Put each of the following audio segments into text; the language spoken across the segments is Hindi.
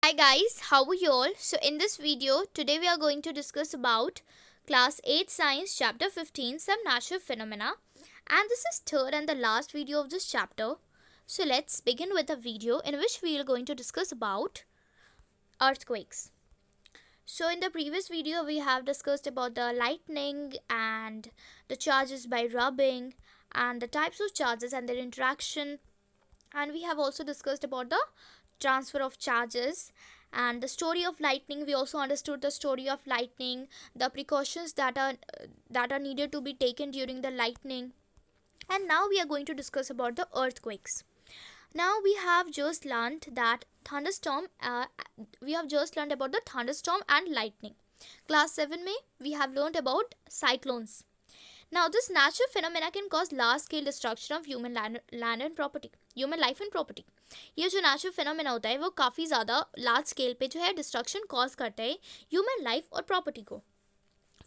Hi guys, how are you all? So in this video, today we are going to discuss about class 8 science chapter 15 some natural phenomena, and this is third and the last video of this chapter. So let's begin with a video in which we are going to discuss about earthquakes. So in the previous video we have discussed about the lightning and the charges by rubbing and the types of charges and their interaction, and we have also discussed about the transfer of charges and the story of lightning. We also understood the story of lightning, the precautions that are needed to be taken during the lightning. And now we are going to discuss about the earthquakes. Now we have just learned that thunderstorm we have just learned about the thunderstorm and lightning. Class 7 में we have learned about cyclones. Now, this natural phenomena can cause large scale destruction of human land and property, human life and property. ये जो नेचुरल फिनोमेना होता है वो काफ़ी ज़्यादा लार्ज स्केल पे जो है डिस्ट्रक्शन कॉज करता है ह्यूमन लाइफ और प्रॉपर्टी को.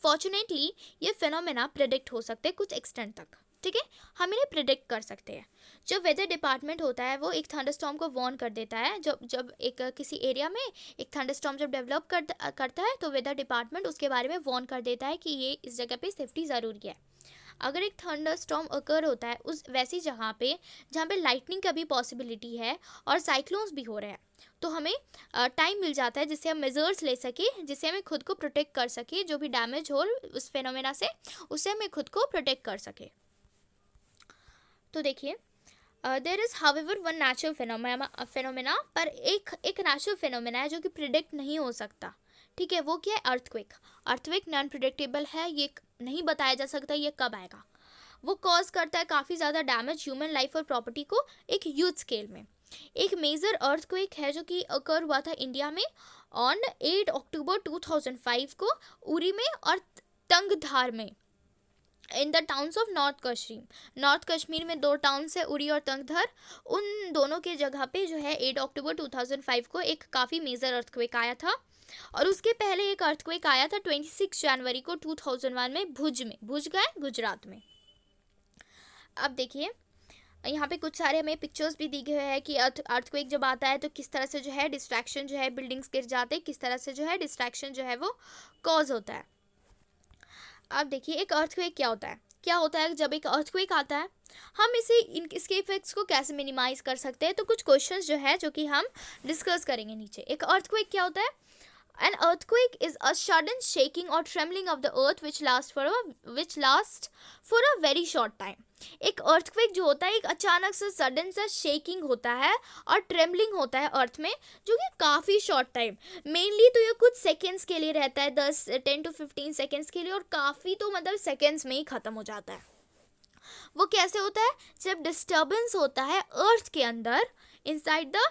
फॉर्चुनेटली ये फिनोमेना प्रिडिक्ट हो सकते हैं कुछ एक्सटेंट तक. ठीक है, हम इन्हें प्रिडिक्ट कर सकते हैं. जो वेदर डिपार्टमेंट होता है वो एक थंडरस्टॉर्म को वार्न कर देता है. जब जब एक किसी एरिया में एक थंडरस्टॉर्म जब डेवलप करता है तो वेदर डिपार्टमेंट उसके बारे में वार्न कर देता है कि ये इस जगह पे सेफ्टी ज़रूरी है. अगर एक थंडर स्टॉर्म अकर होता है उस वैसी जगह पे जहाँ पे लाइटनिंग का भी पॉसिबिलिटी है और साइक्लोन्स भी हो रहे हैं, तो हमें टाइम मिल जाता है जिससे हम मेजर्स ले सके, जिससे हमें खुद को प्रोटेक्ट कर सके. जो भी डैमेज हो उस फेनोमेना से उससे हमें खुद को प्रोटेक्ट कर सके. तो देखिए, there is however one natural phenomena, पर एक नेचुरल फेनोमेना है जो कि प्रिडिक्ट नहीं हो सकता. ठीक है, वो क्या है? अर्थक्वेक. अर्थक्वेक नॉन प्रिडिक्टेबल है, ये नहीं बताया जा सकता ये कब आएगा. वो कॉज करता है काफ़ी ज़्यादा डैमेज ह्यूमन लाइफ और प्रॉपर्टी को एक ह्यूज स्केल में. एक मेजर अर्थक्वेक है जो कि अकर हुआ था इंडिया में ऑन 8 अक्टूबर 2005 को उरी में और तंगधार में in the towns of north Kashmir में दो टाउन्स है उरी और तंगधर. उन दोनों के जगह पे जो है 8 अक्टूबर 2005 को एक काफ़ी मेजर अर्थक्वेक आया था. और उसके पहले एक अर्थक्वेक आया था 26 जनवरी को 2001 में भुज गए गुजरात में. अब देखिए, यहाँ पे कुछ सारे हमें पिक्चर्स भी दी गए हैं कि अर्थक्वेक जब आता है तो किस तरह से जो है डिस्ट्रैक्शन जो है, बिल्डिंग्स गिर जाते हैं, किस तरह से जो है डिस्ट्रैक्शन जो है वो कॉज होता है. अब देखिए, एक अर्थक्वेक क्या होता है जब एक अर्थक्वेक आता है, हम इसके इफेक्ट्स को कैसे मिनिमाइज कर सकते हैं. तो कुछ क्वेश्चंस जो है जो कि हम डिस्कस करेंगे नीचे. एक अर्थक्वेक क्या होता है? An earthquake is a sudden shaking or trembling of the earth which lasts for a very short time. एक earthquake जो होता है एक अचानक से सडन सा शेकिंग होता है और ट्रेमलिंग होता है अर्थ में, जो कि काफ़ी शॉर्ट टाइम, मेनली तो ये कुछ सेकेंड्स के लिए रहता है, 10 to 15 सेकेंड्स के लिए, और काफ़ी तो मतलब सेकेंड्स में ही ख़त्म हो जाता है. वो कैसे होता है? जब डिस्टर्बेंस होता है अर्थ के अंदर, इनसाइड द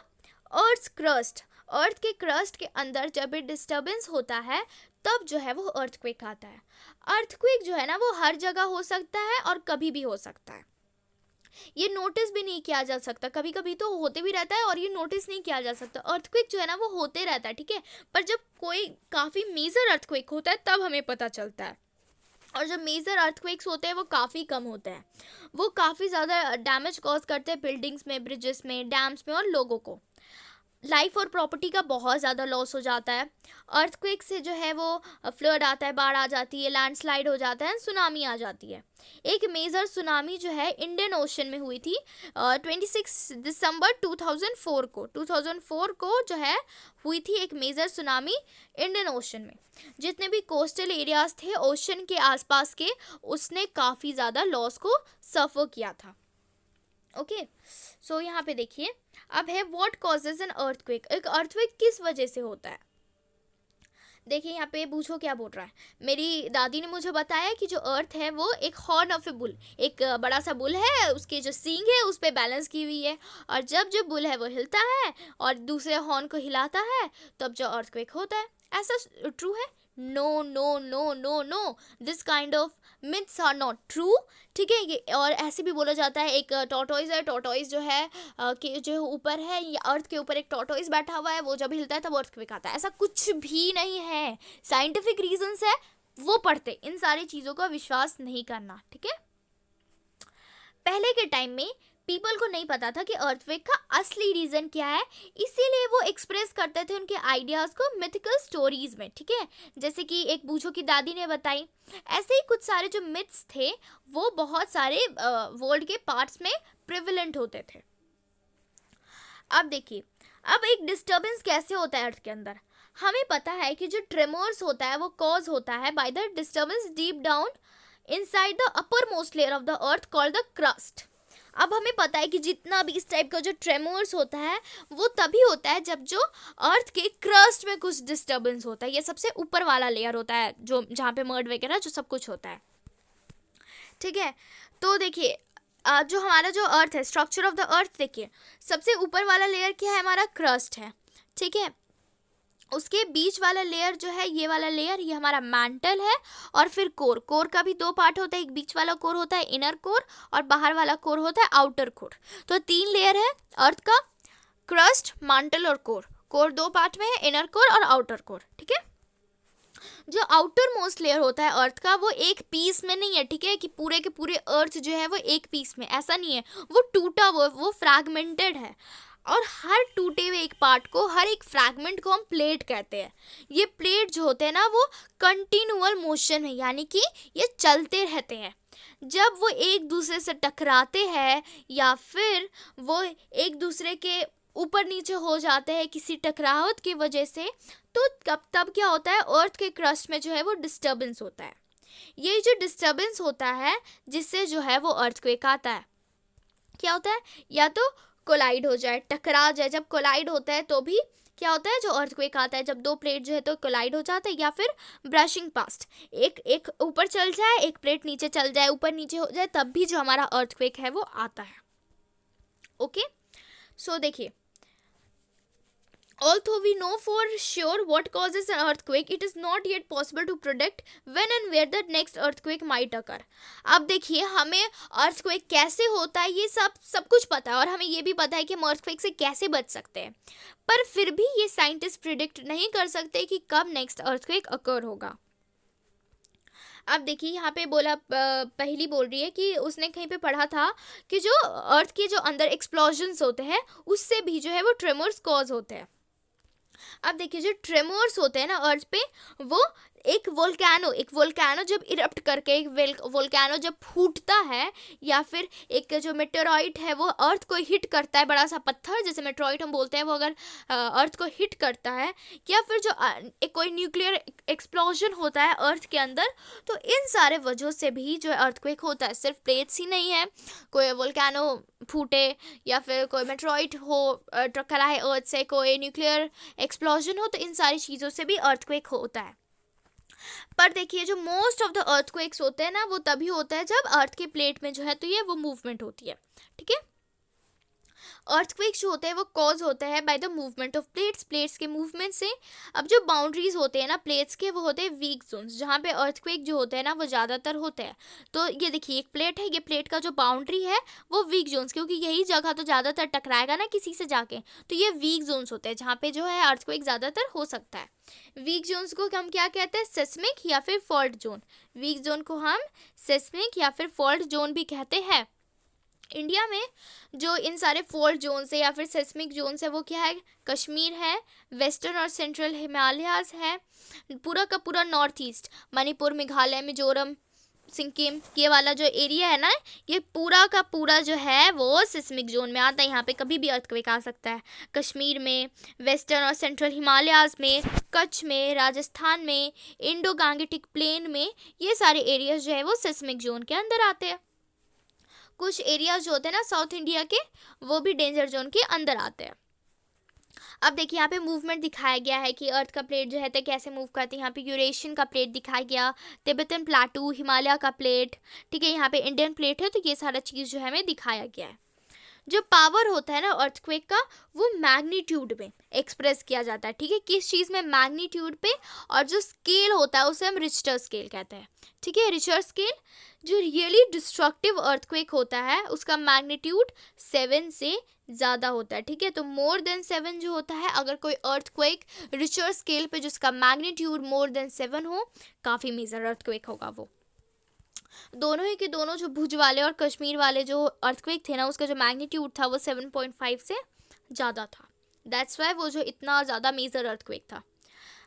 अर्थ क्रस्ट, अर्थ के क्रस्ट के अंदर जब भी डिस्टर्बेंस होता है तब जो है वो अर्थक्वेक आता है. अर्थक्वेक जो है ना वो हर जगह हो सकता है और कभी भी हो सकता है. ये नोटिस भी नहीं किया जा सकता, कभी कभी तो होते भी रहता है और ये नोटिस नहीं किया जा सकता. अर्थक्वेक जो है ना वो होते रहता है, ठीक है, पर जब कोई काफ़ी मेजर अर्थक्वेक होता है तब हमें पता चलता है. और जब मेजर अर्थक्वेक्स होते हैं वो काफ़ी कम होते हैं, वो काफ़ी ज़्यादा डैमेज कॉज करते हैं बिल्डिंग्स में, ब्रिजेस में, डैम्स में, और लोगों को लाइफ और प्रॉपर्टी का बहुत ज़्यादा लॉस हो जाता है. अर्थक्वेक से जो है वो फ्लड आता है, बाढ़ आ जाती है, लैंडस्लाइड हो जाता है, सुनामी आ जाती है. एक मेजर सुनामी जो है इंडियन ओशन में हुई थी 26 दिसंबर 2004 को जो है हुई थी एक मेजर सुनामी इंडियन ओशन में. जितने भी कोस्टल एरियाज थे ओशन के आसपास के, उसने काफ़ी ज़्यादा लॉस को सफ़र किया था. ओके, सो यहाँ पे देखिए, अब है व्हाट कॉजेज एन अर्थक्वेक. एक अर्थक्वेक किस वजह से होता है? देखिए यहाँ पे बूझो क्या बोल रहा है. मेरी दादी ने मुझे बताया कि जो अर्थ है वो एक हॉर्न ऑफ ए बुल, एक बड़ा सा बुल है, उसके जो सींग है उस पर बैलेंस की हुई है, और जब जो बुल है वो हिलता है और दूसरे हॉर्न को हिलाता है तब जो अर्थक्वेक होता है. ऐसा ट्रू है? No no no no no, this kind of myths are not true. ठीक है, ये और ऐसे भी बोला जाता है एक टॉर्टोइज है, टॉर्टोइज जो है कि जो ऊपर है, ये अर्थ के ऊपर एक टॉर्टोइज बैठा हुआ है, वो जब हिलता है तब अर्थक्वेक आता है. ऐसा कुछ भी नहीं है, साइंटिफिक रीजंस है वो पढ़ते, इन सारी चीज़ों का विश्वास नहीं करना. ठीक है, पहले के टाइम में पीपल को नहीं पता था कि अर्थक्वेक का असली रीज़न क्या है, इसीलिए वो एक्सप्रेस करते थे उनके आइडियाज़ को मिथिकल स्टोरीज में, ठीक है। जैसे कि एक बूझो की दादी ने बताई, ऐसे ही कुछ सारे जो मिथ्स थे वो बहुत सारे वर्ल्ड के पार्ट्स में प्रिविलेंट होते थे। अब देखिए, अब एक डिस्टर्बेंस कैसे होता है अर्थ के अंदर। हमें पता है कि जो ट्रेमर्स होता है वो कॉज होता है by the disturbance deep down inside the upper most layer of the earth called the crust. अब हमें पता है कि जितना भी इस टाइप का जो ट्रेमर्स होता है वो तभी होता है जब जो अर्थ के क्रस्ट में कुछ डिस्टर्बेंस होता है। ये सबसे ऊपर वाला लेयर होता है जो जहाँ पे मर्ड वगैरह जो सब कुछ होता है, ठीक है। तो देखिए जो हमारा जो अर्थ है, स्ट्रक्चर ऑफ द अर्थ, देखिए सबसे ऊपर वाला लेयर क्या है, हमारा क्रस्ट है, ठीक है। उसके बीच वाला लेयर जो है, ये वाला लेयर, ये हमारा मैंटल है। और फिर कोर, कोर का भी दो पार्ट होता है, एक बीच वाला कोर होता है इनर कोर और बाहर वाला कोर होता है आउटर कोर। तो 3 लेयर है अर्थ का, क्रस्ट, मैंटल और कोर। कोर 2 पार्ट में है, इनर कोर और आउटर कोर, ठीक है। जो आउटर मोस्ट लेयर होता है अर्थ का वो एक पीस में नहीं है, ठीक है, कि पूरे के पूरे अर्थ जो है वो एक पीस में, ऐसा नहीं है। वो टूटा वो फ्रैगमेंटेड है। और हर टूटे हुए एक पार्ट को, हर एक फ्रैगमेंट को हम प्लेट कहते हैं। ये प्लेट जो होते हैं ना वो कंटिन्यूअल मोशन है, यानी कि ये चलते रहते हैं। जब वो एक दूसरे से टकराते हैं या फिर वो एक दूसरे के ऊपर नीचे हो जाते हैं किसी टकराहट की वजह से, तो तब क्या होता है, अर्थ के क्रस्ट में जो है वो डिस्टर्बेंस होता है। ये जो डिस्टर्बेंस होता है जिससे जो है वो अर्थक्वेक आता है। क्या होता है, या तो कोलाइड हो जाए, टकरा जाए। जब कोलाइड होता है तो भी क्या होता है, जो अर्थक्वेक आता है, जब 2 प्लेट जो है तो कोलाइड हो जाता है, या फिर ब्रशिंग पास्ट, एक ऊपर चल जाए, एक प्लेट नीचे चल जाए, ऊपर नीचे हो जाए, तब भी जो हमारा अर्थक्वेक है वो आता है। ओके, सो देखिए, although we know for sure what causes an earthquake, it is not yet possible to predict when and where the next earthquake might occur. अब देखिए, हमें earthquake कैसे होता है ये सब कुछ पता है, और हमें ये भी पता है कि हम earthquake से कैसे बच सकते हैं, पर फिर भी ये साइंटिस्ट प्रिडिक्ट नहीं कर सकते कि कब नेक्स्ट earthquake occur होगा। अब देखिए यहाँ पे बोला, पहली बोल रही है कि उसने कहीं पे पढ़ा था कि जो अर्थ के जो अंदर एक्सप्लोजन्स होते हैं उससे भी जो है वो ट्रेमर्स कॉज होते हैं। अब देखिए, जो ट्रेमर्स होते हैं ना अर्थ पे, वो एक वोल्केनो जब इरप्ट करके, एक वोल्केनो जब फूटता है, या फिर एक जो मेटेरॉइड है वो अर्थ को हिट करता है, बड़ा सा पत्थर जैसे मेटेरॉइड हम बोलते हैं, वो अगर अर्थ को हिट करता है, या फिर जो एक कोई न्यूक्लियर एक्सप्लोजन होता है अर्थ के अंदर, तो इन सारे वजहों से भी जो अर्थक्वेक होता है। सिर्फ प्लेट्स ही नहीं है, कोई वोल्केनो फूटे या फिर कोई मेटेरॉइड हो टकराए अर्थ से, कोई न्यूक्लियर एक्सप्लोजन हो, तो इन सारी चीज़ों से भी अर्थक्वेक होता है। पर देखिए, जो मोस्ट ऑफ द अर्थक्वेक्स होते हैं ना वो तभी होता है जब अर्थ के प्लेट में जो है तो ये वो मूवमेंट होती है, ठीक है। अर्थक्वेक्स जो होते हैं वो कॉज होता है by the movement of plates के मूवमेंट से। अब जो बाउंड्रीज होते हैं ना प्लेट्स के, वो होते हैं वीक जोन्स, जहाँ पे अर्थक्वेक जो होते हैं ना वो ज़्यादातर होते हैं। तो ये देखिए, एक प्लेट है, ये प्लेट का जो बाउंड्री है वो वीक जोन्स, क्योंकि यही जगह तो ज़्यादातर टकराएगा ना किसी से जाके, तो ये वीक जोन्स होते हैं जहाँ पे जो है अर्थक्वेक ज़्यादातर हो सकता है। वीक जोन्स को हम क्या कहते हैं, सेस्मिक या फिर फॉल्ट जोन। वीक जोन को हम सेस्मिक या फिर फॉल्ट जोन भी कहते हैं। इंडिया में जो इन सारे फॉल्ट जोन्स है या फिर सेस्मिक जोन्स है वो क्या है, कश्मीर है, वेस्टर्न और सेंट्रल हिमालयाज है, पूरा का पूरा नॉर्थ ईस्ट, मणिपुर, मेघालय, मिजोरम, सिक्किम, ये वाला जो एरिया है ना, ये पूरा का पूरा जो है वो सिस्मिक जोन में आता है। यहाँ पे कभी भी अर्थक्वेक आ सकता है। कश्मीर में, वेस्टर्न और सेंट्रल हिमालयाज में, कच्छ में, राजस्थान में, इंडो गांगेटिक प्लेन में, ये सारे एरियाज जो है वो सिस्मिक जोन के अंदर आते हैं। कुछ एरियाज जो होते हैं ना साउथ इंडिया के, वो भी डेंजर जोन के अंदर आते हैं। अब देखिए, यहाँ पे मूवमेंट दिखाया गया है कि अर्थ का प्लेट जो है तो कैसे मूव करते हैं। यहाँ पे यूरेशियन का प्लेट दिखाया गया, तिब्बतन प्लाटू, हिमालय का प्लेट, ठीक है, यहाँ पे इंडियन प्लेट है, तो ये सारा चीज़ जो है हमें दिखाया गया है। जो पावर होता है ना अर्थक्वेक का, वो मैग्नीट्यूड में एक्सप्रेस किया जाता है, ठीक है, किस चीज़ में, मैग्नीट्यूड पे। और जो स्केल होता है उसे हम रिक्टर स्केल कहते हैं, ठीक है, रिक्टर स्केल। जो रियली डिस्ट्रक्टिव अर्थक्वेक होता है उसका मैग्नीट्यूड 7 से ज़्यादा होता है, ठीक है। तो मोर देन 7 जो होता है, अगर कोई अर्थक्वेक रिक्टर स्केल पे जिसका मैग्नीट्यूड मोर देन 7 हो, काफ़ी मेजर अर्थक्वेक होगा वो। दोनों ही के दोनों, जो भुज वाले और कश्मीर वाले जो अर्थक्वेक थे ना, उसका जो मैग्नीट्यूड था वो 7.5 से ज़्यादा था। दैट्स वाई वो जो इतना ज़्यादा मेजर अर्थक्वेक था।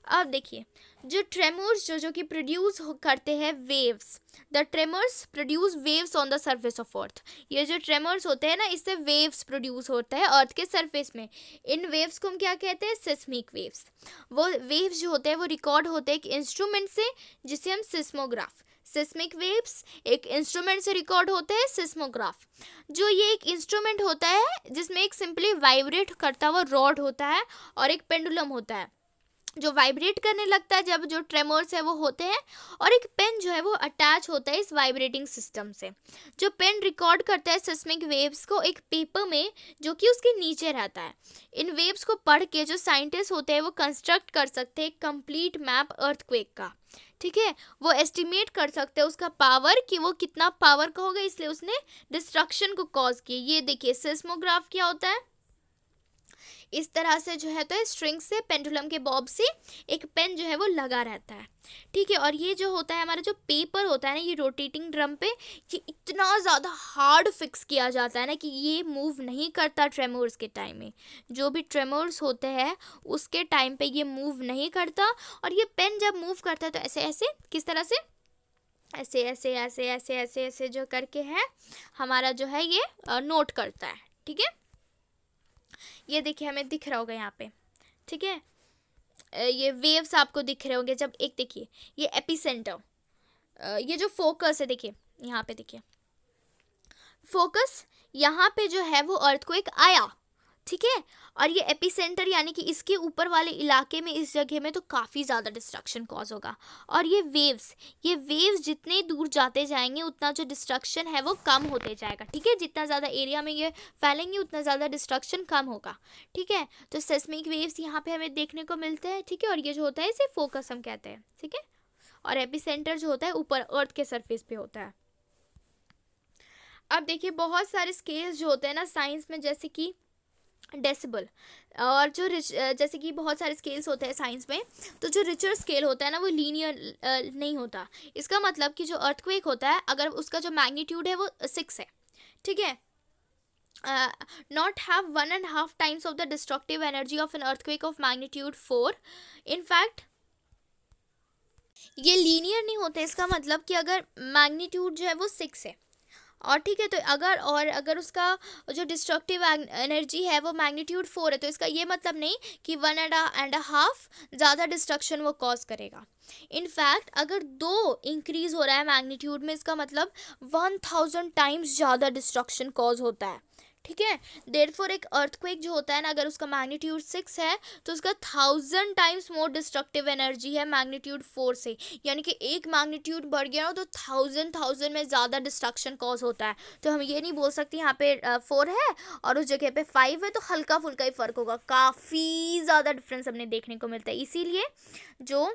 अब देखिए, जो ट्रेमर्स जो कि प्रोड्यूस करते हैं waves, the tremors produce waves on the surface of earth. ये जो ट्रेमर्स होते हैं ना, इससे वेव्स प्रोड्यूस होते हैं अर्थ के सरफेस में। इन वेव्स को हम क्या कहते हैं? Seismic waves. वो वेव्स जो होते हैं वो रिकॉर्ड होते हैं एक इंस्ट्रूमेंट से, जिसे हम सिस्मोग्राफ, सिस्मिक वेव्स एक इंस्ट्रूमेंट से रिकॉर्ड होते हैं, सिस्मोग्राफ। जो ये एक इंस्ट्रूमेंट होता है जिसमें एक सिंपली वाइब्रेट करता हुआ रॉड होता है और एक पेंडुलम होता है जो वाइब्रेट करने लगता है जब जो ट्रेमर्स है वो होते हैं, और एक पेन जो है वो अटैच होता है इस वाइब्रेटिंग सिस्टम से। जो पेन रिकॉर्ड करता है सिस्मिक वेव्स को एक पेपर में, जो कि उसके नीचे रहता है। इन वेव्स को पढ़ के जो साइंटिस्ट होते हैं वो कंस्ट्रक्ट कर सकते हैं कंप्लीट मैप अर्थक्वेक का। ठीक है, वो एस्टिमेट कर सकते हैं उसका पावर कि वो कितना पावर का होगा, इसलिए उसने डिस्ट्रक्शन को कॉज किया। ये देखिए, सिस्मोग्राफ क्या होता है? इस तरह से जो है तो स्ट्रिंग से, पेंडुलम के बॉब से एक पेन जो है वो लगा रहता है। ठीक है, और ये जो होता है हमारा जो पेपर होता है ना, ये रोटेटिंग ड्रम पे ये इतना ज़्यादा हार्ड फिक्स किया जाता है ना कि ये मूव नहीं करता ट्रेमर्स के टाइम में। जो भी ट्रेमर्स होते हैं उसके टाइम पे ये मूव नहीं करता। और ये पेन जब मूव करता है तो ऐसे ऐसे, किस तरह से? ऐसे ऐसे ऐसे ऐसे ऐसे ऐसे जो करके है हमारा जो है ये नोट करता है। ठीक है, ये देखिए हमें दिख रहा होगा यहाँ पे। ठीक है, ये वेव्स आपको दिख रहे होंगे जब, एक देखिए ये एपिसेंटर, ये जो फोकस है, देखिए यहाँ पे देखिए फोकस, यहाँ पे जो है वो अर्थक्वेक आया। ठीक है, और ये एपिसेंटर यानी कि इसके ऊपर वाले इलाके में, इस जगह में तो काफ़ी ज़्यादा डिस्ट्रक्शन कॉज होगा। और ये वेव्स जितने दूर जाते जाएंगे उतना जो डिस्ट्रक्शन है वो कम होते जाएगा। ठीक है, जितना ज़्यादा एरिया में ये फैलेंगे उतना ज़्यादा डिस्ट्रक्शन कम होगा। ठीक है, तो सेस्मिक वेव्स यहाँ पे हमें देखने को मिलते हैं। ठीक है, और ये जो होता है इसे फोकस हम कहते हैं। ठीक है, और एपिसेंटर जो होता है ऊपर अर्थ के सरफेस पे होता है। अब देखिए, बहुत सारे स्केल्स जो होते हैं ना साइंस में, जैसे कि डेसिबल, और जो जैसे कि बहुत सारे स्केल्स होते हैं साइंस में, तो जो रिचर स्केल होता है ना वो लीनियर नहीं होता। इसका मतलब कि जो अर्थक्वेक होता है अगर उसका जो मैग्नीट्यूड है वो 6 है, ठीक है, not have 1.5 times of the destructive energy of an earthquake of magnitude 4। In fact ये लीनियर नहीं होते। इसका मतलब कि अगर मैग्नीट्यूड जो है वो 6 है, और ठीक है, तो अगर उसका जो डिस्ट्रक्टिव एनर्जी है वो मैग्नीट्यूड 4 है, तो इसका ये मतलब नहीं कि 1.5 ज़्यादा डिस्ट्रक्शन वो कॉज करेगा। इनफैक्ट अगर 2 इंक्रीज हो रहा है मैग्नीट्यूड में, इसका मतलब 1000 टाइम्स ज़्यादा डिस्ट्रक्शन कॉज होता है। ठीक है, देयरफॉर एक अर्थक्वेक जो होता है ना, अगर उसका मैग्नीट्यूड 6 है तो उसका 1000 टाइम्स मोर डिस्ट्रक्टिव एनर्जी है मैग्नीट्यूड 4 से। यानी कि एक मैग्नीट्यूड बढ़ गया हो तो 1000 में ज़्यादा डिस्ट्रक्शन कॉज होता है। तो हम ये नहीं बोल सकते यहाँ पे 4 है और उस जगह पे 5 है तो हल्का फुल्का ही फ़र्क होगा, काफ़ी ज़्यादा डिफरेंस हमें देखने को मिलता है। इसीलिए जो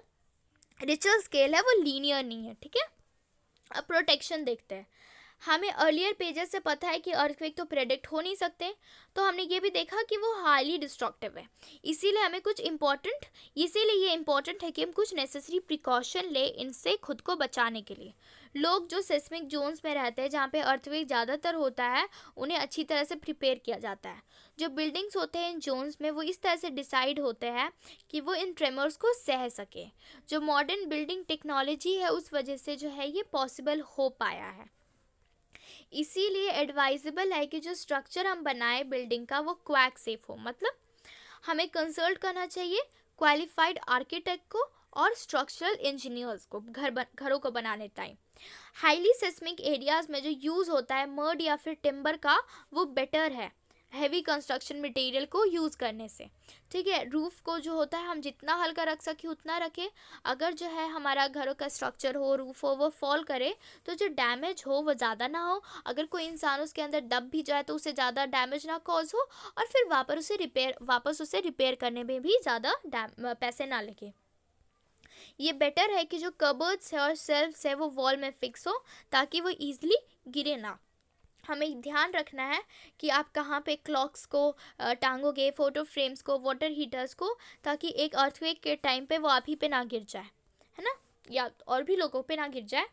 रिचर स्केल है वो लीनियर नहीं है। ठीक है, अब प्रोटेक्शन देखते हैं। हमें अर्लियर पेजेस से पता है कि अर्थक्वेक तो प्रेडिक्ट हो नहीं सकते, तो हमने ये भी देखा कि वो हाईली डिस्ट्रक्टिव है। इसीलिए ये इम्पोर्टेंट है कि हम कुछ नेसेसरी प्रिकॉशन ले इनसे खुद को बचाने के लिए। लोग जो सेस्मिक जोन्स में रहते हैं जहाँ पे अर्थक्वेक ज़्यादातर होता है, उन्हें अच्छी तरह से प्रिपेयर किया जाता है। जो बिल्डिंग्स होते हैं इन जोन्स में वो इस तरह से डिसाइड होते हैं कि वो इन ट्रेमर्स को सह सके। जो मॉडर्न बिल्डिंग टेक्नोलॉजी है उस वजह से जो है ये पॉसिबल हो पाया है। इसीलिए एडवाइजेबल है कि जो स्ट्रक्चर हम बनाए बिल्डिंग का वो क्वैक सेफ हो। मतलब हमें कंसल्ट करना चाहिए क्वालिफाइड आर्किटेक्ट को और स्ट्रक्चरल इंजीनियर्स को घरों को बनाने टाइम। हाईली सेस्मिक एरियाज में जो यूज़ होता है मड या फिर टिम्बर का, वो बेटर है हैवी कंस्ट्रक्शन मटेरियल को यूज़ करने से। ठीक है, रूफ़ को जो होता है हम जितना हल्का रख सके उतना रखें। अगर जो है हमारा घरों का स्ट्रक्चर हो, रूफ़ हो, वो फॉल करे तो जो डैमेज हो वो ज़्यादा ना हो। अगर कोई इंसान उसके अंदर दब भी जाए तो उसे ज़्यादा डैमेज ना कॉज हो, और फिर वापस उसे रिपेयर करने में भी ज़्यादा पैसे ना लगे। ये बेटर है कि जो कबर्ड्स है और शेल्फ्स है वो वॉल में फिक्स हो ताकि वो ईजिली गिरे ना। हमें ध्यान रखना है कि आप कहाँ पे क्लॉक्स को टांगोगे, फोटो फ्रेम्स को, वाटर हीटर्स को, ताकि एक अर्थक्वेक के टाइम पे वो आप ही पे ना गिर जाए, है ना, या और भी लोगों पे ना गिर जाए।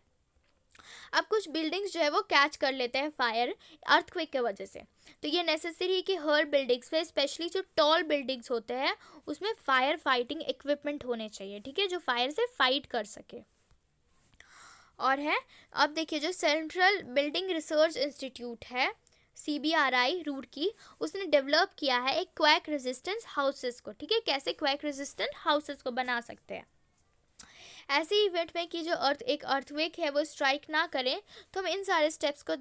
अब कुछ बिल्डिंग्स जो है वो कैच कर लेते हैं फायर अर्थक्वेक के वजह से, तो ये नेसेसरी है कि हर बिल्डिंग्स में, स्पेशली जो टॉल बिल्डिंग्स होते हैं, उसमें फायर फाइटिंग इक्विपमेंट होने चाहिए, ठीक है, जो फायर से फाइट कर सके। और है, अब देखिए जो सेंट्रल बिल्डिंग रिसर्च इंस्टीट्यूट है CBRI रुड़की, उसने डेवलप किया है एक क्वैक रेजिस्टेंस हाउसेस को, ठीक है, कैसे क्वैक रेजिस्टेंट हाउसेस को बना सकते हैं ऐसे इवेंट में कि जो एक अर्थवेक है वो स्ट्राइक ना करें, तो हम इन सारे स्टेप्स को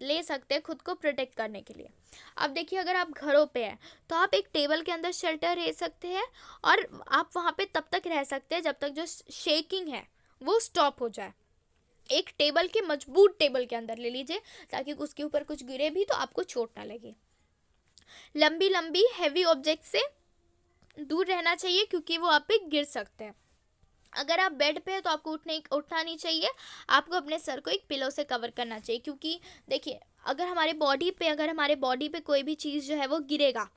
ले सकते हैं खुद को प्रोटेक्ट करने के लिए। अब देखिए अगर आप घरों पे हैं तो आप एक टेबल के अंदर शेल्टर रह सकते हैं, और आप वहाँ पे तब तक रह सकते हैं जब तक जो शेकिंग है वो स्टॉप हो जाए। एक टेबल के, मजबूत टेबल के अंदर ले लीजिए ताकि उसके ऊपर कुछ गिरे भी तो आपको चोट ना लगे। लंबी लंबी हैवी ऑब्जेक्ट से दूर रहना चाहिए क्योंकि वो आप पे गिर सकते हैं। अगर आप बेड पे है तो आपको उठना नहीं चाहिए, आपको अपने सर को एक पिलो से कवर करना चाहिए, क्योंकि देखिए अगर हमारे बॉडी पे कोई भी चीज़ जो है वो गिरेगा,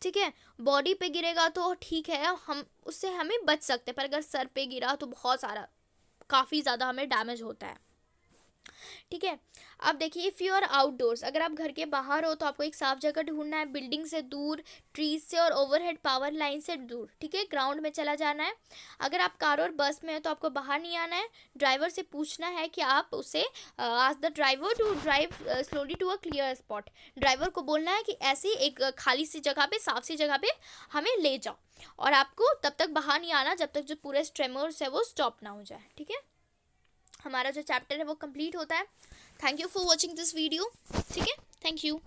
ठीक है, बॉडी पे गिरेगा तो ठीक है, हम उससे हमें बच सकते हैं, पर अगर सर पे गिरा तो बहुत सारा, काफ़ी ज़्यादा हमें डैमेज होता है, ठीक है। अब देखिए इफ़ यू आर आउटडोर्स, अगर आप घर के बाहर हो तो आपको एक साफ जगह ढूंढना है, बिल्डिंग से दूर, ट्रीज से और ओवरहेड पावर लाइन से दूर, ठीक है, ग्राउंड में चला जाना है। अगर आप कार और बस में है तो आपको बाहर नहीं आना है, ड्राइवर से पूछना है कि आप उसे ask the driver to drive slowly to a clear spot, driver को बोलना है कि ऐसी एक खाली सी जगह पे, साफ सी जगह पे हमें ले जाओ, और आपको तब तक बाहर नहीं आना जब तक जो पूरे ट्रेमर्स है वो स्टॉप ना हो जाए, ठीक है। हमारा जो चैप्टर है वो कंप्लीट होता है। Thank you for watching this video, ठीक है, थैंक यू।